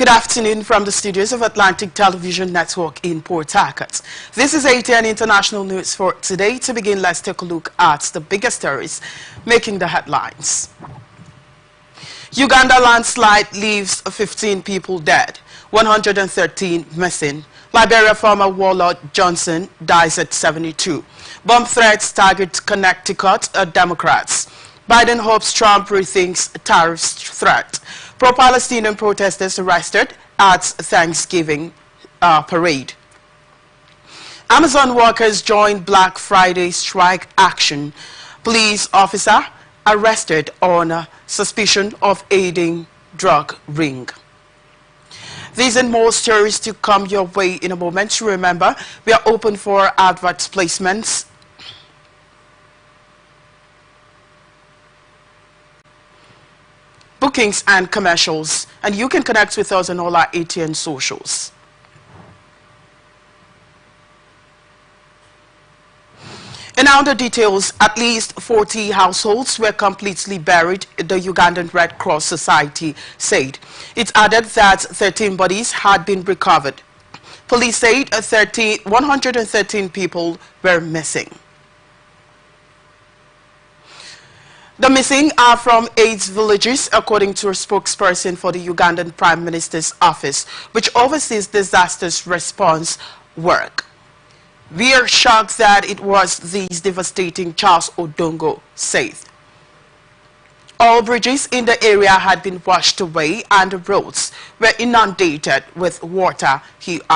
Good afternoon from the studios of Atlantic Television Network in Port Harcourt. This is ATN International News for today. To begin, let's take a look at the biggest stories making the headlines. Uganda landslide leaves 15 people dead, 113 missing. Liberia former warlord Johnson dies at 72. Bomb threats target Connecticut Democrats. Biden hopes Trump rethinks tariffs threat. Pro-Palestinian protesters arrested at Thanksgiving parade. Amazon workers join Black Friday strike action. Police officer arrested on suspicion of aiding drug ring. These and more stories to come your way in a moment. Remember, we are open for advert placements. Bookings and commercials, and you can connect with us on all our ATN socials. And now the details. At least 40 households were completely buried, the Ugandan Red Cross Society said. It added that 13 bodies had been recovered. Police said 113 people were missing. The missing are from 8 villages, according to a spokesperson for the Ugandan Prime Minister's office, which oversees disasters response work. We are shocked that it was these devastating, Charles Odongo said. All bridges in the area had been washed away and the roads were inundated with water.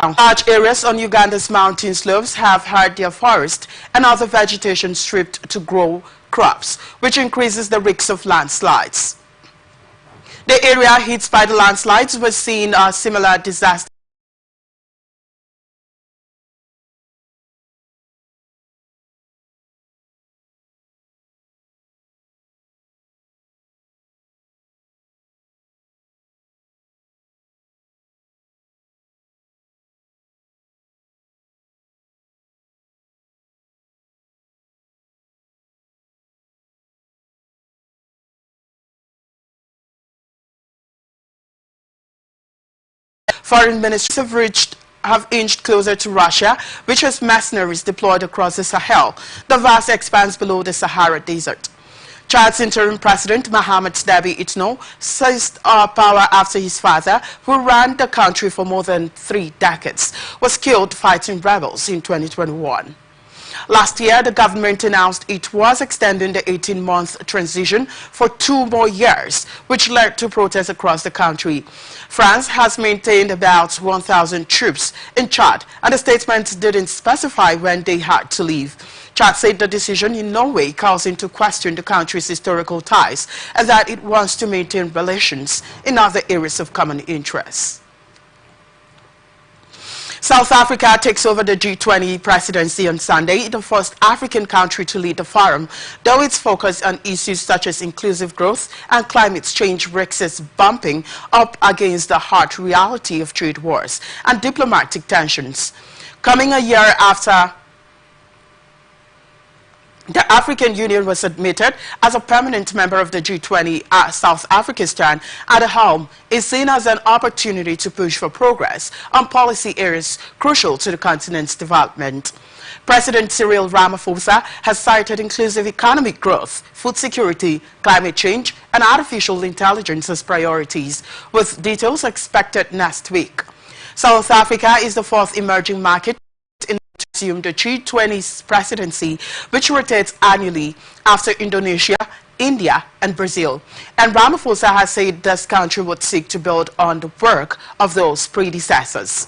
Large areas on Uganda's mountain slopes have had their forest and other vegetation stripped to grow crops, which increases the risk of landslides. The area hit by the landslides was seen a similar disaster. Foreign ministries have inched closer to Russia, which has mercenaries deployed across the Sahel, the vast expanse below the Sahara Desert. Chad's interim president, Mohamed Dabi Itno, seized power after his father, who ran the country for more than 3 decades, was killed fighting rebels in 2021. Last year, the government announced it was extending the 18-month transition for 2 more years, which led to protests across the country. France has maintained about 1,000 troops in Chad, and the statement didn't specify when they had to leave. Chad said the decision in no way calls into question the country's historical ties, and that it wants to maintain relations in other areas of common interest. South Africa takes over the G20 presidency on Sunday, the first African country to lead the forum, though its focus on issues such as inclusive growth and climate change risks bumping up against the hard reality of trade wars and diplomatic tensions. Coming a year after the African Union was admitted as a permanent member of the G20, South Africa's turn at the helm is seen as an opportunity to push for progress on policy areas crucial to the continent's development. President Cyril Ramaphosa has cited inclusive economic growth, food security, climate change, and artificial intelligence as priorities, with details expected next week. South Africa is the 4th emerging market to assume the G20's presidency, which rotates annually after Indonesia, India, and Brazil. And Ramaphosa has said this country would seek to build on the work of those predecessors.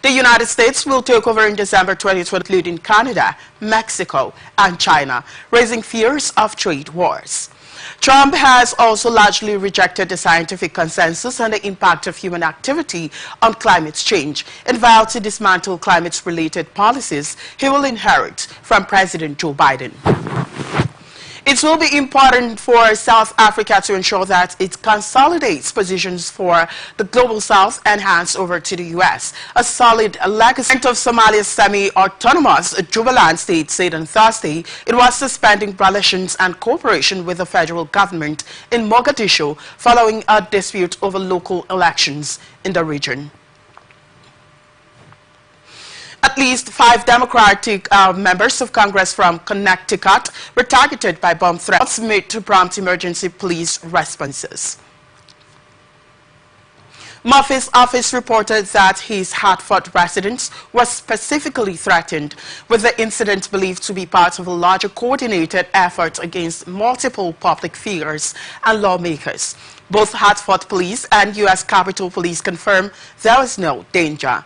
The United States will take over in December 2020, including Canada, Mexico, and China, raising fears of trade wars. Trump has also largely rejected the scientific consensus on the impact of human activity on climate change and vowed to dismantle climate-related policies he will inherit from President Joe Biden. It will be important for South Africa to ensure that it consolidates positions for the Global South and hands over to the U.S. A solid legacy of Somalia's semi-autonomous Jubaland state said on Thursday it was suspending relations and cooperation with the federal government in Mogadishu following a dispute over local elections in the region. At least 5 Democratic members of Congress from Connecticut were targeted by bomb threats made to prompt emergency police responses. Murphy's office reported that his Hartford residence was specifically threatened, with the incident believed to be part of a larger coordinated effort against multiple public figures and lawmakers. Both Hartford Police and U.S. Capitol Police confirmed there was no danger.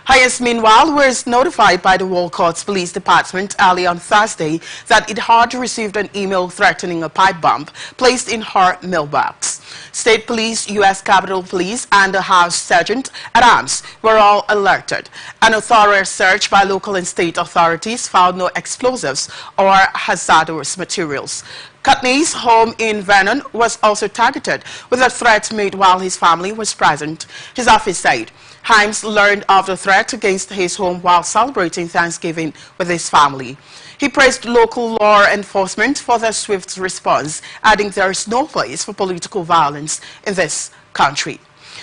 Hayes, meanwhile, was notified by the Walcott's Police Department early on Thursday that it had received an email threatening a pipe bomb placed in her mailbox. State Police, U.S. Capitol Police, and the House Sergeant at Arms were all alerted. An thorough search by local and state authorities found no explosives or hazardous materials. Cutney's home in Vernon was also targeted, with a threat made while his family was present. His office said Himes learned of the threat against his home while celebrating Thanksgiving with his family. He praised local law enforcement for their swift response, adding there is no place for political violence in this country.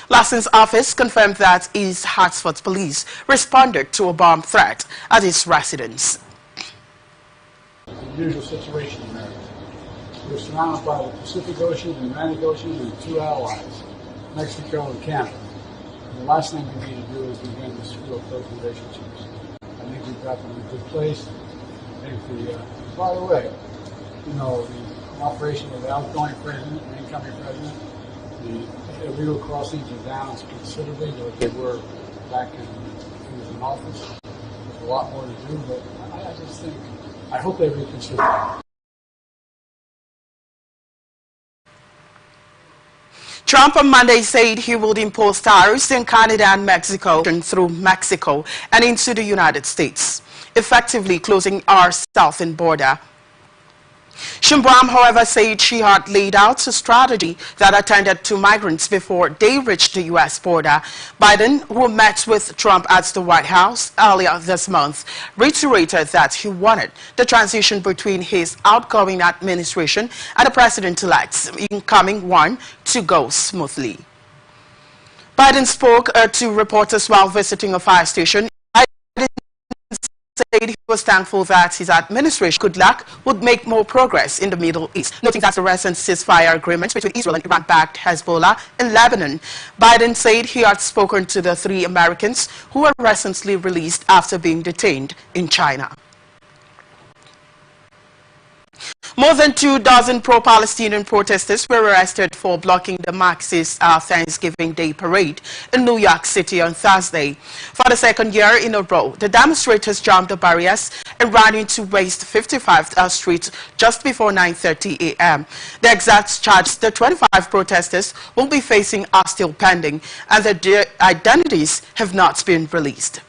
Lassen's office confirmed that his Hartford police responded to a bomb threat at his residence. It's a usual situation in America. We're surrounded by the Pacific Ocean, the Atlantic Ocean, and 2 allies, Mexico and Canada. And the last thing we need to do is begin to screw up those relationships. I think we've got them in a good place. I think by the way, you know, the cooperation with the outgoing president and incoming president, the illegal crossings are down considerably what they were back in he was in office. There's a lot more to do, but I just think, I hope they reconsider. Trump on Monday said he would impose tariffs in Canada and Mexico through Mexico and into the United States, effectively closing our southern border. Sheinbaum, however, said she had laid out a strategy that attended to migrants before they reached the U.S. border. Biden, who met with Trump at the White House earlier this month, reiterated that he wanted the transition between his outgoing administration and the president-elect's incoming one to go smoothly. Biden spoke to reporters while visiting a fire station. Said he was thankful that his administration, good luck, would make more progress in the Middle East, noting that the recent ceasefire agreement between Israel and Iran-backed Hezbollah in Lebanon. Biden said he had spoken to the 3 Americans who were recently released after being detained in China. More than 24 pro-Palestinian protesters were arrested for blocking the Marxist Thanksgiving Day parade in New York City on Thursday. For the second year in a row, the demonstrators jumped the barriers and ran into West 55th Street just before 9:30 a.m. The exact charge the 25 protesters will be facing are still pending, and their identities have not been released.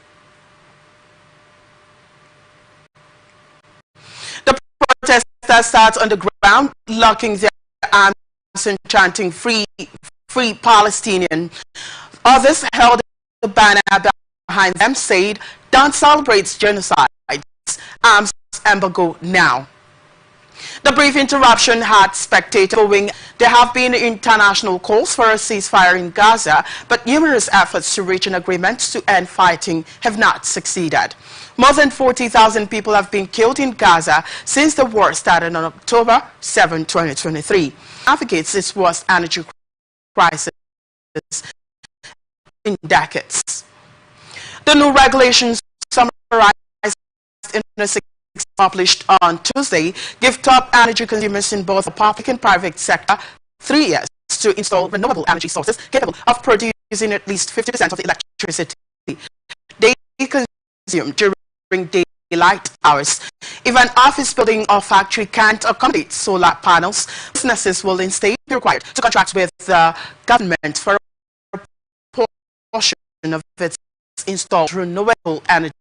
Protesters start on the ground, locking their arms and chanting "Free, Free Palestinian." Others held the banner behind them, said, "Don't celebrate genocide. Arms embargo now." The brief interruption had spectators going. There have been international calls for a ceasefire in Gaza, but numerous efforts to reach an agreement to end fighting have not succeeded. More than 40,000 people have been killed in Gaza since the war started on October 7, 2023. Navigates its worst energy crisis in decades. The new regulations summarized in a published on Tuesday give top energy consumers in both the public and private sector 3 years to install renewable energy sources capable of producing at least 50% of the electricity they consume during daylight hours. If an office building or factory can't accommodate solar panels, businesses will instead be required to contract with the government for a portion of its installed renewable energy.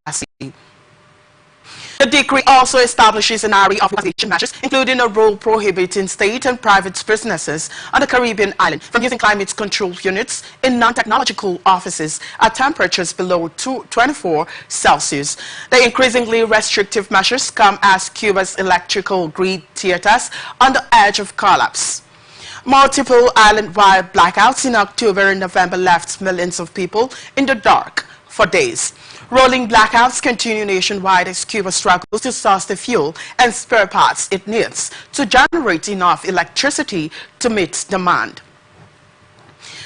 The decree also establishes an array of mitigation measures, including a rule prohibiting state and private businesses on the Caribbean island from using climate control units in non-technological offices at temperatures below 24 Celsius. The increasingly restrictive measures come as Cuba's electrical grid teeters on the edge of collapse. Multiple island-wide blackouts in October and November left millions of people in the dark for days. Rolling blackouts continue nationwide as Cuba struggles to source the fuel and spare parts it needs to generate enough electricity to meet demand.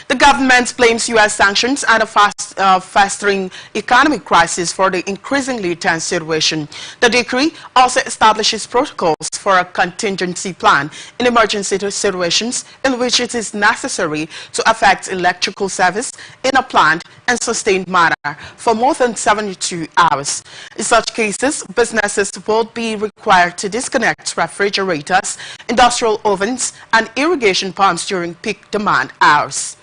The government blames U.S. sanctions and a festering economic crisis for the increasingly tense situation. The decree also establishes protocols for a contingency plan in emergency situations in which it is necessary to affect electrical service in a planned and sustained manner for more than 72 hours. In such cases, businesses will be required to disconnect refrigerators, industrial ovens, and irrigation pumps during peak demand hours.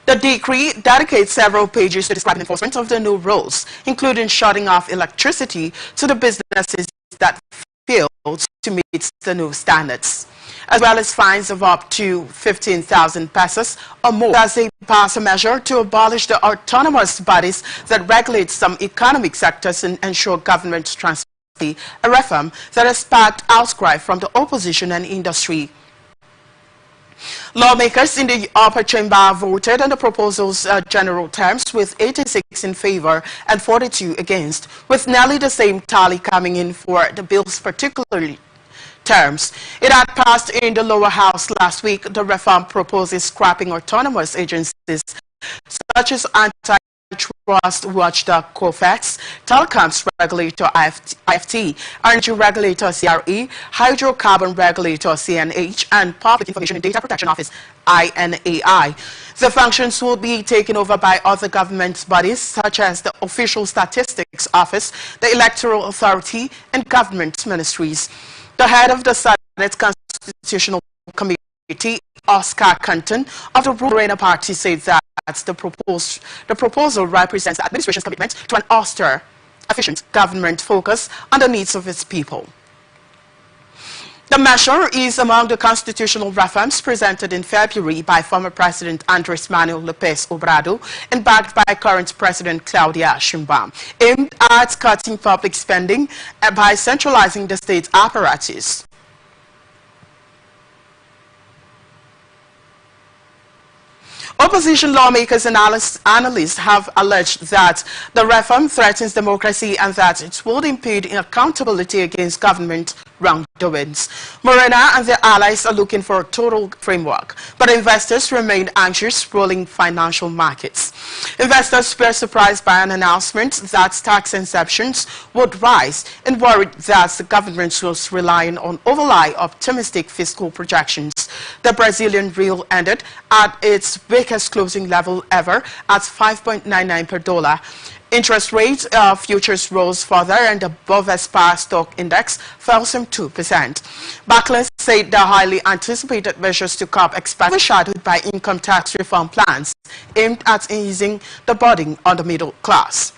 The decree dedicates several pages to describe enforcement of the new rules, including shutting off electricity to the businesses that fail to meet the new standards, as well as fines of up to 15,000 pesos or more as they pass a measure to abolish the autonomous bodies that regulate some economic sectors and ensure government transparency, a reform that has sparked outcry from the opposition and industry. Lawmakers in the upper chamber voted on the proposal's general terms with 86 in favor and 42 against, with nearly the same tally coming in for the bill's particular terms. It had passed in the lower house last week. The reform proposes scrapping autonomous agencies such as antitrust watchdog COFEX, telecoms regulator IFT, energy regulator CRE, hydrocarbon regulator CNH, and Public Information and Data Protection Office INAI. The functions will be taken over by other government bodies such as the Official Statistics Office, the Electoral Authority, and government ministries. The head of the Senate Constitutional Committee, Oscar Canton, of the ruling party, said that the proposal represents the administration's commitment to an austere, efficient government focus on the needs of its people. The measure is among the constitutional reforms presented in February by former President Andres Manuel Lopez Obrador and backed by current President Claudia Sheinbaum, aimed at cutting public spending by centralizing the state apparatus. Opposition lawmakers and analysts have alleged that the reform threatens democracy and that it would impede accountability against government wrongdoings. Morena and their allies are looking for a total framework, but investors remain anxious, rolling financial markets. Investors were surprised by an announcement that tax exemptions would rise and worried that the government was relying on overly optimistic fiscal projections. The Brazilian real ended at its weakest closing level ever at 5.99 per dollar. Interest rates futures rose further and the Bovespa stock index fell some 2%. Backlers said the highly anticipated measures to curb expenses overshadowed by income tax reform plans aimed at easing the burden on the middle class.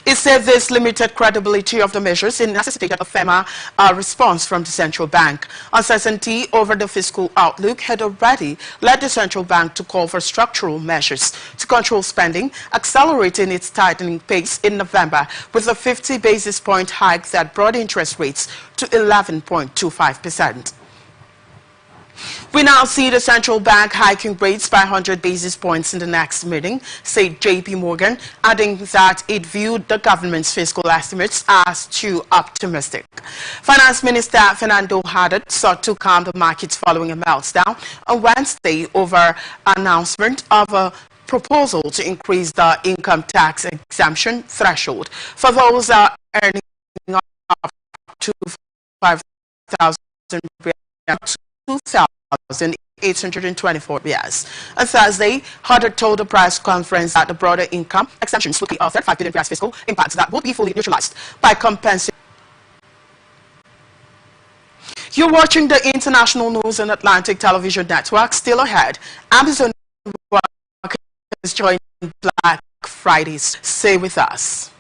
It said this limited credibility of the measures and necessitated a firmer response from the central bank. Uncertainty over the fiscal outlook had already led the central bank to call for structural measures to control spending, accelerating its tightening pace in November with a 50 basis point hike that brought interest rates to 11.25%. We now see the central bank hiking rates by 100 basis points in the next meeting, said J.P. Morgan, adding that it viewed the government's fiscal estimates as too optimistic. Finance Minister Fernando Haddad sought to calm the markets following a meltdown on Wednesday over announcement of a proposal to increase the income tax exemption threshold for those earning up to 5,000 reais. 2,824 reais. On Thursday, Haddad told the press conference that the broader income exemptions would be offered 5 billion reais fiscal impacts that would be fully neutralized by compensating. You're watching the international news on Atlantic Television Network. Still ahead, Amazon workers join Black Fridays. Stay with us.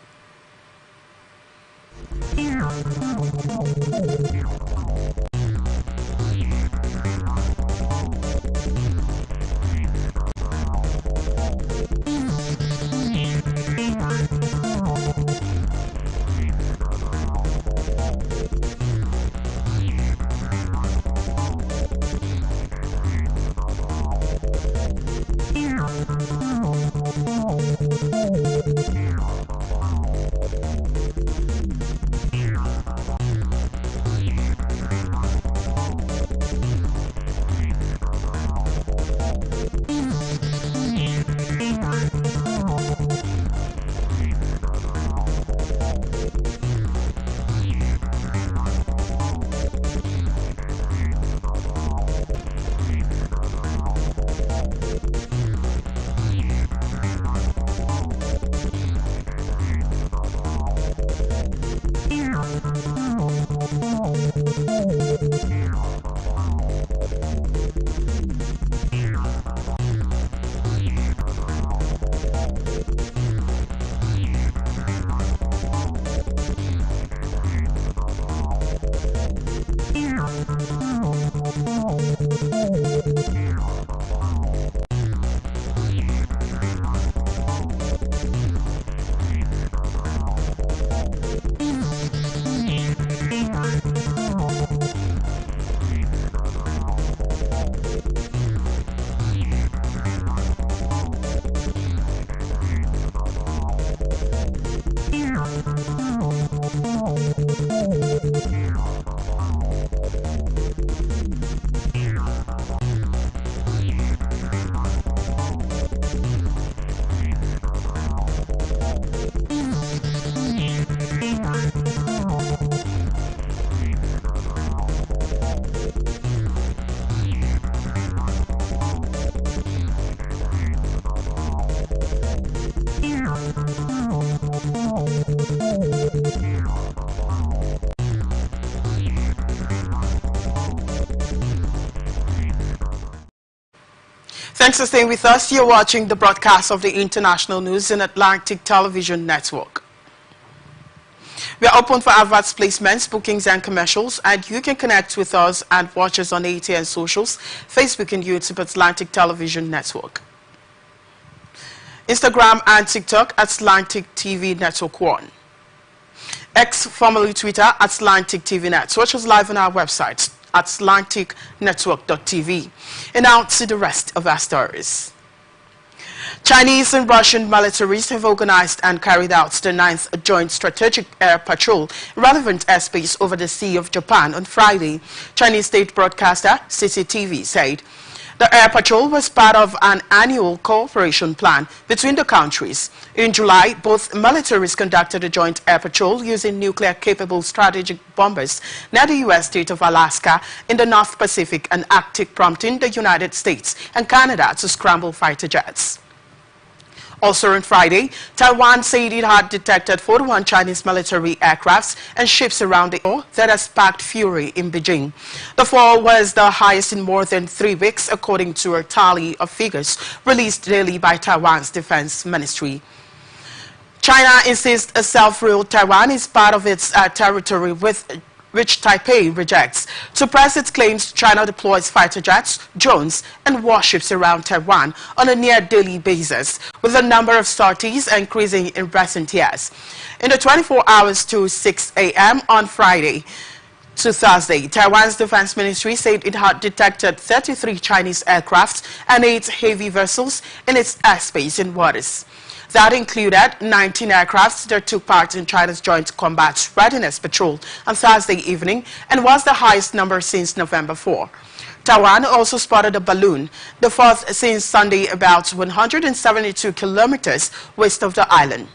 Thanks for staying with us. You're watching the broadcast of the International News in Atlantic Television Network. We are open for adverts, placements, bookings, and commercials, and you can connect with us and watch us on ATN socials, Facebook and YouTube at Atlantic Television Network, Instagram and TikTok at Atlantic TV Network 1, X, formerly Twitter, at Atlantic TV Net. Watch us live on our website at atlanticnetwork.tv. And now to the rest of our stories. Chinese and Russian militaries have organized and carried out the 9th Joint Strategic Air Patrol in relevant airspace over the Sea of Japan on Friday. Chinese state broadcaster CCTV said the air patrol was part of an annual cooperation plan between the countries. In July, both militaries conducted a joint air patrol using nuclear-capable strategic bombers near the U.S. state of Alaska in the North Pacific and Arctic, prompting the United States and Canada to scramble fighter jets. Also on Friday, Taiwan said it had detected 41 Chinese military aircrafts and ships around the area that has sparked fury in Beijing. The fall was the highest in more than 3 weeks, according to a tally of figures released daily by Taiwan's defense ministry. China insists a self-ruled Taiwan is part of its territory, which Taipei rejects. To press its claims, China deploys fighter jets, drones, and warships around Taiwan on a near-daily basis, with the number of sorties increasing in recent years. In the 24 hours to 6 a.m. on Friday to Thursday, Taiwan's defense ministry said it had detected 33 Chinese aircraft and 8 heavy vessels in its airspace and waters. That included 19 aircrafts that took part in China's Joint Combat Readiness Patrol on Thursday evening and was the highest number since November 4. Taiwan also spotted a balloon, the 4th since Sunday, about 172 kilometers west of the island.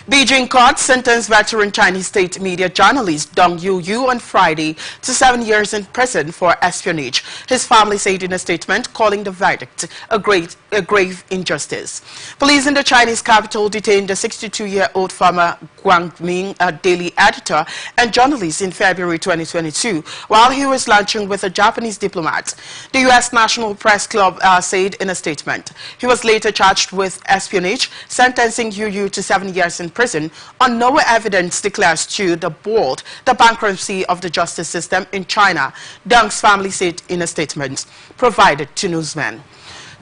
Beijing court sentenced veteran Chinese state media journalist Dong Yu on Friday to 7 years in prison for espionage. His family said in a statement calling the verdict a grave injustice. Police in the Chinese capital detained the 62-year-old former Guangming daily editor and journalist in February 2022 while he was lunching with a Japanese diplomat. The U.S. National Press Club said in a statement. He was later charged with espionage, sentencing Yu to 7 years in prison on no evidence declares to the board the bankruptcy of the justice system in China, Deng's family said in a statement provided to newsmen.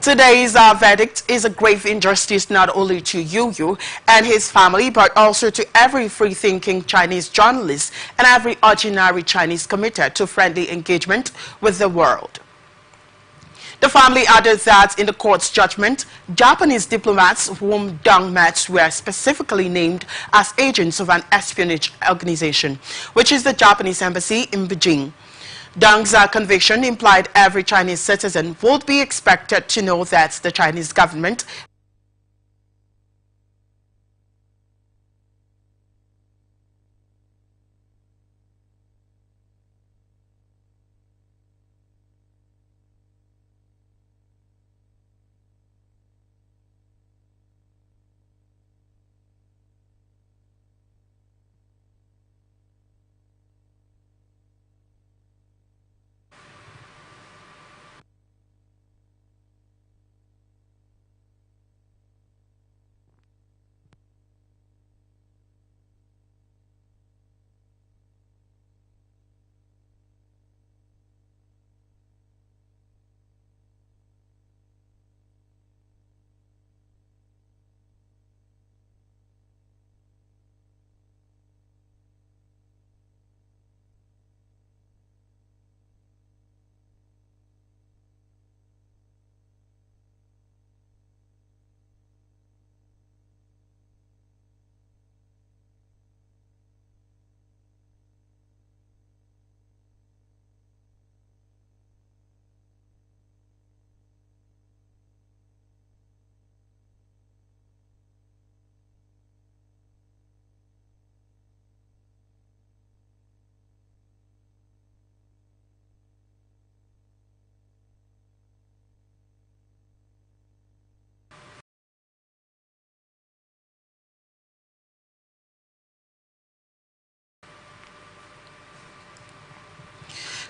Today's verdict is a grave injustice not only to Yu and his family, but also to every free-thinking Chinese journalist and every ordinary Chinese committed to friendly engagement with the world. The family added that in the court's judgment, Japanese diplomats whom Deng met were specifically named as agents of an espionage organization, which is the Japanese embassy in Beijing. Deng's conviction implied every Chinese citizen would be expected to know that the Chinese government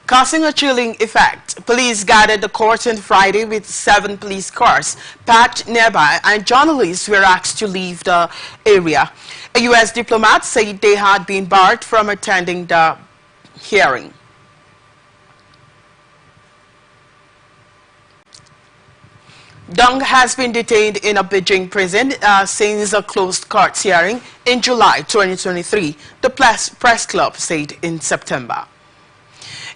causing a chilling effect. Police guarded the court on Friday with 7 police cars parked nearby, and journalists were asked to leave the area. A U.S. diplomat said they had been barred from attending the hearing. Deng has been detained in a Beijing prison since a closed court hearing in July 2023, the press club said in September.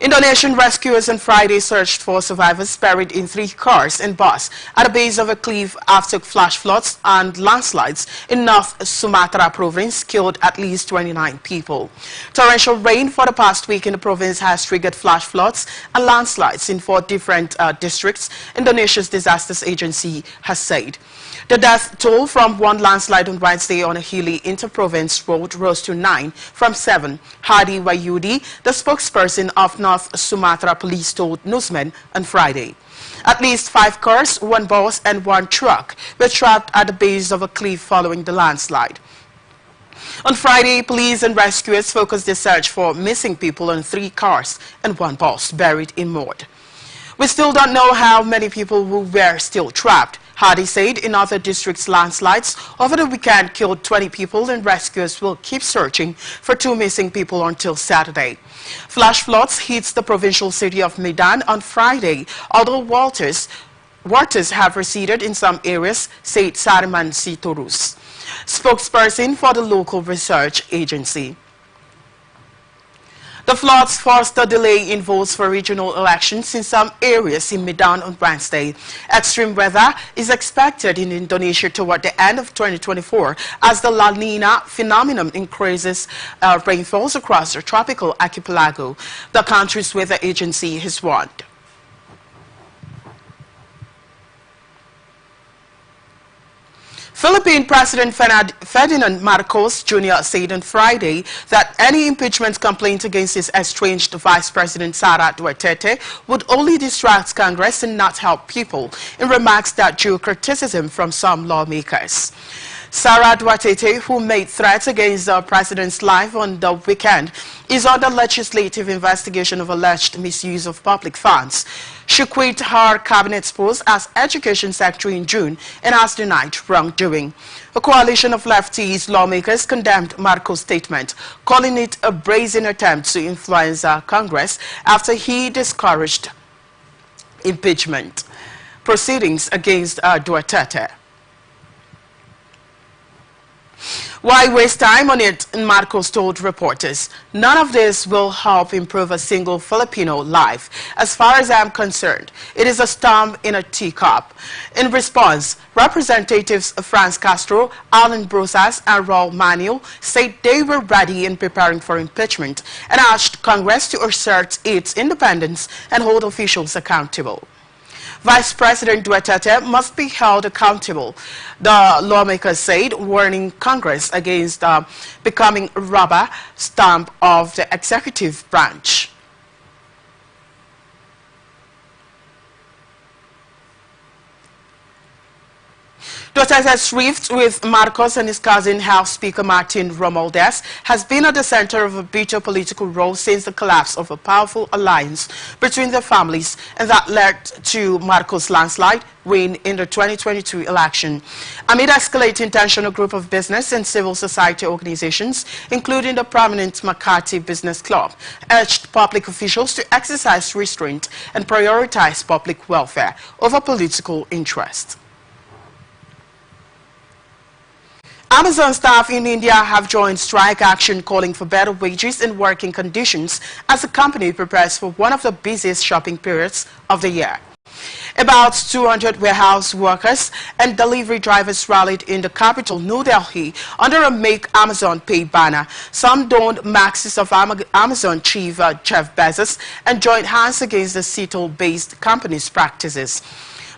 Indonesian rescuers on Friday searched for survivors buried in 3 cars and bus at the base of a cliff after flash floods and landslides in North Sumatra province killed at least 29 people. Torrential rain for the past week in the province has triggered flash floods and landslides in 4 different districts, Indonesia's disasters agency has said. The death toll from one landslide on Wednesday on a hilly inter-province road rose to 9 from 7. Hadi Wahyudi, the spokesperson of North Sumatra Police, told newsmen on Friday. At least 5 cars, 1 bus and 1 truck were trapped at the base of a cliff following the landslide. On Friday, police and rescuers focused their search for missing people on 3 cars and 1 bus buried in mud. We still don't know how many people who were still trapped, Hadi said. In other districts, landslides over the weekend killed 20 people, and rescuers will keep searching for 2 missing people until Saturday. Flash floods hit the provincial city of Medan on Friday, although waters have receded in some areas, said Sariman Sitorus, spokesperson for the local research agency. The floods forced a delay in votes for regional elections in some areas in Medan on Wednesday. Extreme weather is expected in Indonesia toward the end of 2024 as the La Nina phenomenon increases rainfalls across the tropical archipelago, the country's weather agency has warned. Philippine President Ferdinand Marcos Jr. said on Friday that any impeachment complaint against his estranged Vice President Sara Duterte would only distract Congress and not help people, in remarks that drew criticism from some lawmakers. Sara Duterte, who made threats against the president's life on the weekend, is under legislative investigation of alleged misuse of public funds. She quit her cabinet post as Education Secretary in June and has denied wrongdoing. A coalition of lefties lawmakers condemned Marcos' statement, calling it a brazen attempt to influence Congress after he discouraged impeachment proceedings against Duterte. Why waste time on it? Marcos told reporters. None of this will help improve a single Filipino life. As far as I am concerned, it is a storm in a teacup. In response, Representatives Franz Castro, Alan Brosas, and Raul Manuel said they were ready in preparing for impeachment and asked Congress to assert its independence and hold officials accountable. Vice President Duterte must be held accountable, the lawmakers said, warning Congress against becoming a rubber stamp of the executive branch. Duterte's rift with Marcos and his cousin House Speaker Martin Romualdez has been at the center of a bitter political row since the collapse of a powerful alliance between the families, and that led to Marcos' landslide win in the 2022 election. Amid escalating tension, a group of business and civil society organizations, including the prominent McCarthy Business Club, urged public officials to exercise restraint and prioritize public welfare over political interest. Amazon staff in India have joined strike action calling for better wages and working conditions as the company prepares for one of the busiest shopping periods of the year. About 200 warehouse workers and delivery drivers rallied in the capital, New Delhi, under a Make Amazon Pay banner. Some donned masks of Amazon chief Jeff Bezos and joined hands against the Seattle-based company's practices.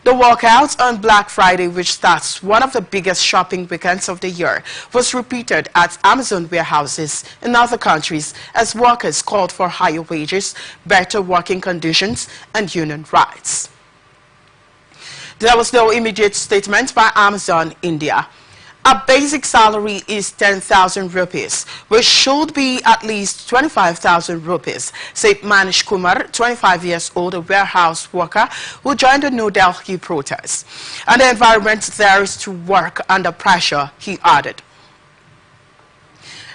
The walkout on Black Friday, which starts one of the biggest shopping weekends of the year, was repeated at Amazon warehouses in other countries as workers called for higher wages, better working conditions, and union rights. There was no immediate statement by Amazon India. A basic salary is 10,000 rupees, which should be at least 25,000 rupees, said Manish Kumar, 25 years old, a warehouse worker who joined the New Delhi protest. And the environment there is to work under pressure, he added.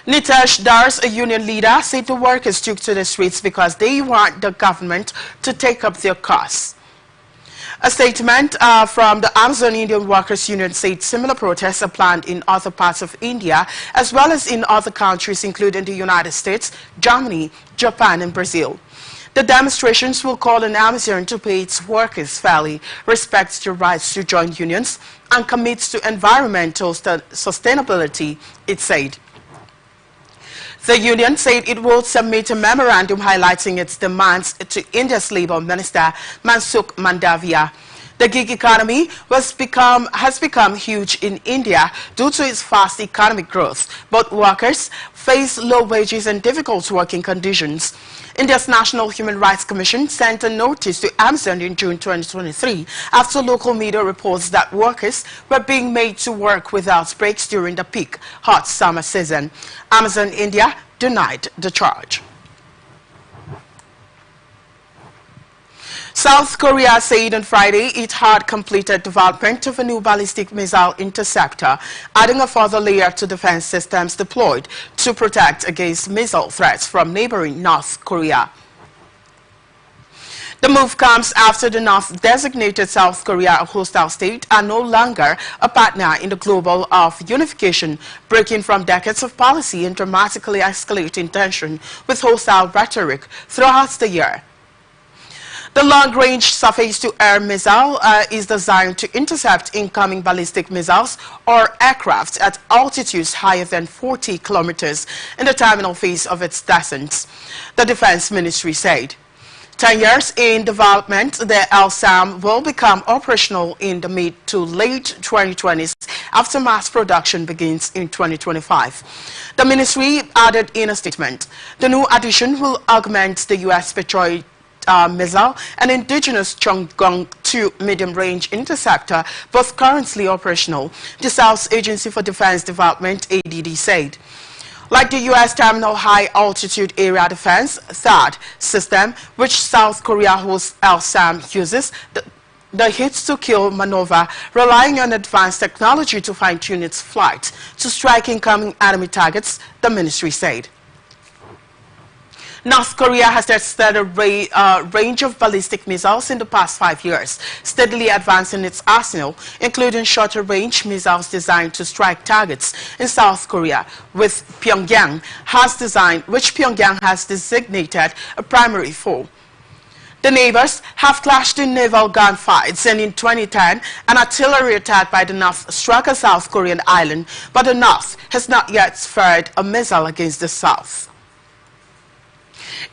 Nitesh Das, a union leader, said the workers took to the streets because they want the government to take up their costs. A statement from the Amazon Indian Workers Union said similar protests are planned in other parts of India as well as in other countries including the United States, Germany, Japan and Brazil. The demonstrations will call on Amazon to pay its workers fairly, respect their rights to join unions and commits to environmental sustainability, it said. The union said it will submit a memorandum highlighting its demands to India's Labour Minister Mansukh Mandavia. The gig economy has become huge in India due to its fast economic growth, but workers face low wages and difficult working conditions. India's National Human Rights Commission sent a notice to Amazon in June 2023 after local media reports that workers were being made to work without breaks during the peak hot summer season. Amazon India denied the charge. South Korea said on Friday it had completed development of a new ballistic missile interceptor, adding a further layer to defense systems deployed to protect against missile threats from neighboring North Korea. The move comes after the North designated South Korea a hostile state and no longer a partner in the global of unification, breaking from decades of policy and dramatically escalating tension with hostile rhetoric throughout the year. The long-range surface-to-air missile is designed to intercept incoming ballistic missiles or aircraft at altitudes higher than 40 kilometers in the terminal phase of its descent, the Defense Ministry said. 10 years in development, the LSAM will become operational in the mid to late 2020s after mass production begins in 2025. The ministry added in a statement, the new addition will augment the U.S. Patriot missile and indigenous Chang'e-2 medium-range interceptor, both currently operational, the South Agency for Defense Development, ADD, said. Like the U.S. Terminal High Altitude Area Defense THAAD system, which South Korea host LSAM uses, the hit-to-kill maneuver, relying on advanced technology to fine-tune its flight to strike incoming enemy targets, the ministry said. North Korea has tested a range of ballistic missiles in the past 5 years, steadily advancing its arsenal, including shorter-range missiles designed to strike targets in South Korea, which Pyongyang has designated a primary foe. The neighbors have clashed in naval gunfights, and in 2010, an artillery attack by the North struck a South Korean island, but the North has not yet fired a missile against the South.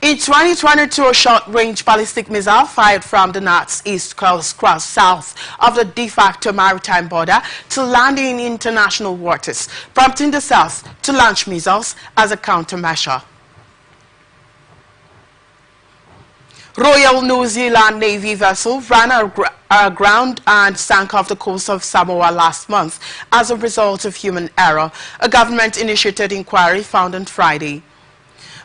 In 2022, a short-range ballistic missile fired from the North's east coast crossed south of the de facto maritime border to land in international waters, prompting the South to launch missiles as a countermeasure. Royal New Zealand Navy vessel ran aground and sank off the coast of Samoa last month as a result of human error, a government-initiated inquiry found on Friday.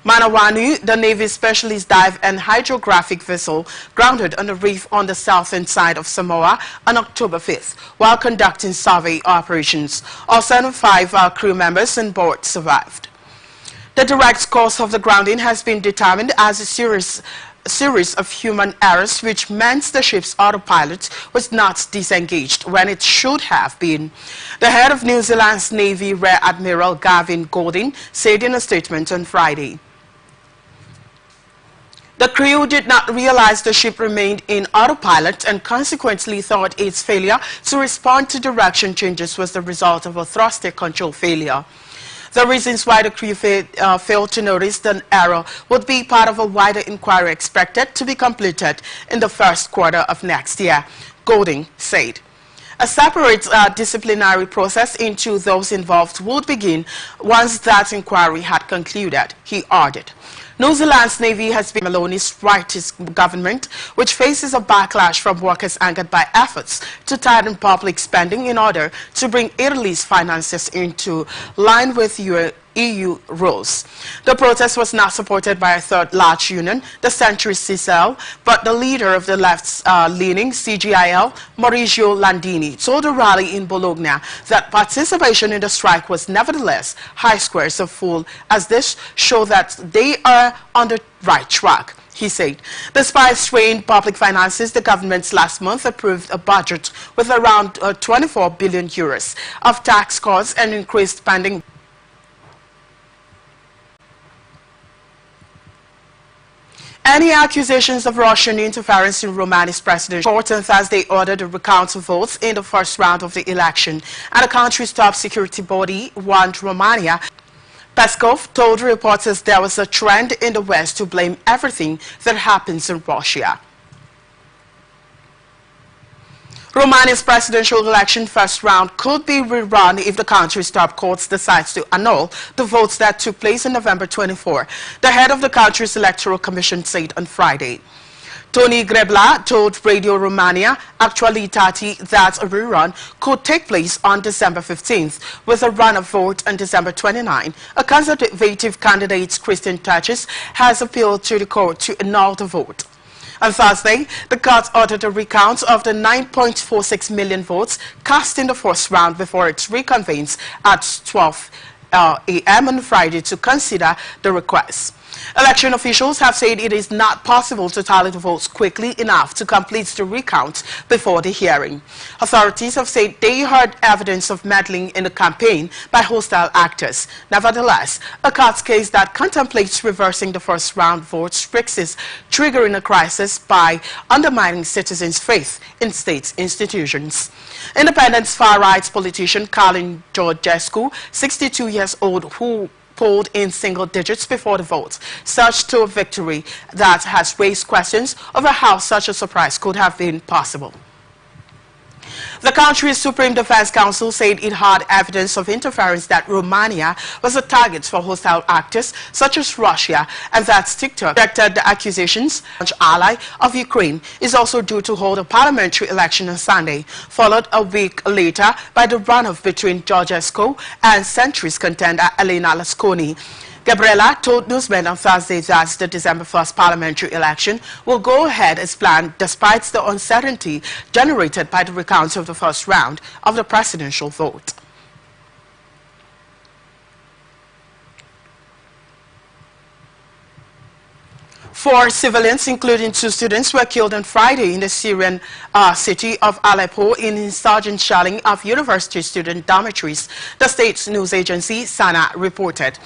Manawanu, the Navy's specialist dive and hydrographic vessel, grounded on a reef on the southern side of Samoa on October 5th while conducting survey operations. All 75 crew members on board survived. The direct cause of the grounding has been determined as a series of human errors, which meant the ship's autopilot was not disengaged when it should have been. The head of New Zealand's Navy, Rear Admiral Gavin Golding, said in a statement on Friday. The crew did not realize the ship remained in autopilot and consequently thought its failure to respond to direction changes was the result of a thruster control failure. The reasons why the crew failed to notice the error would be part of a wider inquiry expected to be completed in the first quarter of next year, Golding said. A separate disciplinary process into those involved would begin once that inquiry had concluded, he added. New Zealand's Navy has been Maloney's rightist government, which faces a backlash from workers angered by efforts to tighten public spending in order to bring Italy's finances into line with EU rules. The protest was not supported by a third large union, the centrist CCL, but the leader of the left-leaning CGIL, Maurizio Landini, told a rally in Bologna that participation in the strike was nevertheless high squares of full, as this showed that they are on the right track. He said, despite strained public finances, the government last month approved a budget with around 24 billion euros of tax cuts and increased spending. Any accusations of Russian interference in Romania's presidential court on Thursday ordered a recount of votes in the first round of the election, and the country's top security body warned Romania. Peskov told reporters there was a trend in the West to blame everything that happens in Russia. Romania's presidential election first round could be rerun if the country's top court decides to annul the votes that took place on November 24, the head of the country's electoral commission said on Friday. Tony Grebla told Radio Romania Actualitate that a rerun could take place on December 15th, with a run-up vote on December 29. A conservative candidate, Christian Touches, has appealed to the court to annul the vote. On Thursday, the court ordered a recount of the 9.46 million votes cast in the first round before it reconvenes at 12 a.m. on Friday to consider the request. Election officials have said it is not possible to tally the votes quickly enough to complete the recount before the hearing. Authorities have said they heard evidence of meddling in the campaign by hostile actors. Nevertheless, a court case that contemplates reversing the first round votes risks triggering a crisis by undermining citizens' faith in state institutions. Independent far-right politician Calin Georgescu, 62 years old, who polled in single digits before the vote, surged to a victory that has raised questions over how such a surprise could have been possible. The country's Supreme Defense Council said it had evidence of interference that Romania was a target for hostile actors such as Russia, and that TikTok rejected the accusations. The ally of Ukraine is also due to hold a parliamentary election on Sunday, followed a week later by the runoff between Georgescu and centrist contender Elena Lasconi. Gabriela told newsmen on Thursday that the December 1st parliamentary election will go ahead as planned despite the uncertainty generated by the recount of the first round of the presidential vote. Four civilians, including 2 students, were killed on Friday in the Syrian city of Aleppo in insurgent shelling of university student dormitories, the state's news agency SANA reported.